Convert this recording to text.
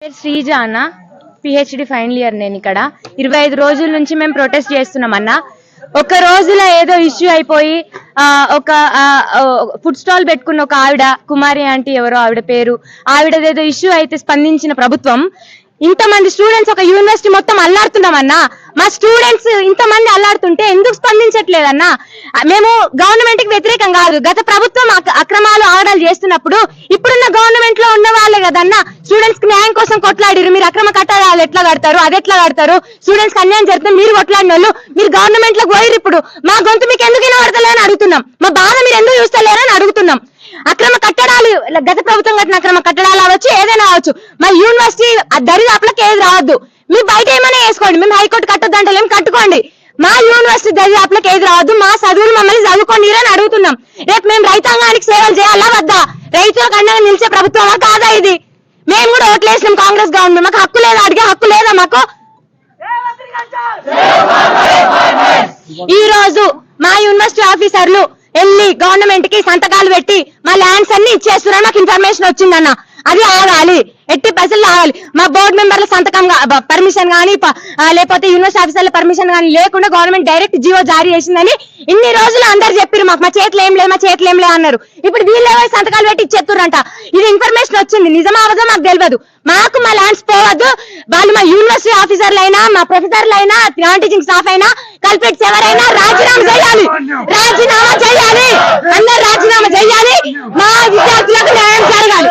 శ్రీజ అన్న PhD final year. నేను ఇక్కడ 25 రోజుల నుంచి మేము ప్రొటెస్ట్ చేస్తున్నాం అన్న. ఒక రోజులో ఏదో ఇష్యూ అయిపోయి ఒక ఫుడ్ స్టాల్ పెట్టుకున్న ఒక ఆవిడ, కుమారి ఆంటీ ఎవరో ఆవిడ పేరు, ఆవిడదేదో ఇష్యూ అయితే స్పందించిన ప్రభుత్వం ఇంతమంది స్టూడెంట్స్ ఒక యూనివర్సిటీ మొత్తం అల్లాడుతున్నామన్నా. మా స్టూడెంట్స్ ఇంతమంది అల్లాడుతుంటే ఎందుకు స్పందించట్లేదన్నా? మేము గవర్నమెంట్ కి వ్యతిరేకం కాదు. గత ప్రభుత్వం అక్రమాలు ఆగడాలు చేస్తున్నప్పుడు ఇప్పుడున్న గవర్నమెంట్ లో ఉన్న వాళ్ళే కదన్నా స్టూడెంట్స్ కి న్యాయం కోసం కొట్లాడిరు. మీరు అక్రమ కట్టడాలు ఎట్లా కడతారు, అది ఎట్లా కడతారు, స్టూడెంట్స్ కి అన్యాయం జరుగుతుంది, మీరు కొట్లాడిన వాళ్ళు మీరు గవర్నమెంట్ లో పోయిరు. ఇప్పుడు మా గొంతు మీకు ఎందుకు వినబడతలేరని అడుగుతున్నాం. మా బాధ మీరు ఎందుకు చూస్తలేరని అడుగుతున్నాం. అక్రమ కట్టడాలు గత ప్రభుత్వం కట్టిన అక్రమ కట్టడాలు అవ్వచ్చు, ఏదైనా అవ్వచ్చు. మా యూనివర్సిటీ దరిదాపులకు ఏది రావద్దు. మీరు బయట ఏమైనా వేసుకోండి, మేము హైకోర్టు కట్టొద్దంటే ఏం కట్టుకోండి. మా యూనివర్సిటీ దరిదాపులకు ఏది రావద్దు. మా చదువులు మమ్మల్ని చదువుకోండి అని అడుగుతున్నాం. రేపు మేము రైతాంగానికి సేవలు చేయాలా వద్దా? రైతులకు అండగా నిలిచే ప్రభుత్వమా కాదా ఇది? మేము కూడా ఓట్లేసినాం కాంగ్రెస్ గవర్నమెంట్. మాకు హక్కు లేదా? అడిగే హక్కు లేదా మాకు? ఈ రోజు మా యూనివర్సిటీ ఆఫీసర్లు వెళ్ళి గవర్నమెంట్ కి సంతకాలు పెట్టి మా ల్యాండ్స్ అన్ని ఇచ్చేస్తున్నారు. మాకు ఇన్ఫర్మేషన్ వచ్చిందన్న. అది ఆగాలి, ఎట్టి పైసలు ఆగాలి. మా బోర్డు మెంబర్ల సంతకం పర్మిషన్ కానీ లేకపోతే యూనివర్సిటీ ఆఫీసర్ల పర్మిషన్ కానీ లేకుండా గవర్నమెంట్ డైరెక్ట్ జీవో జారీ చేసిందని ఇన్ని రోజులు అందరు చెప్పారు. మాకు మా చేతులు ఏం లేదు, మా చేతులు ఏం లేదు అన్నారు. ఇప్పుడు వీళ్ళే సంతకాలు పెట్టి ఇచ్చేస్తురంట. ఇది ఇన్ఫర్మేషన్ వచ్చింది, నిజమా అవదో మాకు తెలియదు. మాకు మా ల్యాండ్స్ పోవద్దు. వాళ్ళు మా యూనివర్సిటీ ఆఫీసర్లు అయినా, మా ప్రొఫెసర్లు అయినా, నాన్ టీచింగ్ స్టాఫ్ అయినా, కల్పిట్స్ ఎవరైనా రాజీనామా చేయాలి, రాజీనామా చేయాలి, అందరు రాజీనామా చేయాలి. మా విద్యార్థులకు న్యాయం జరగాలి.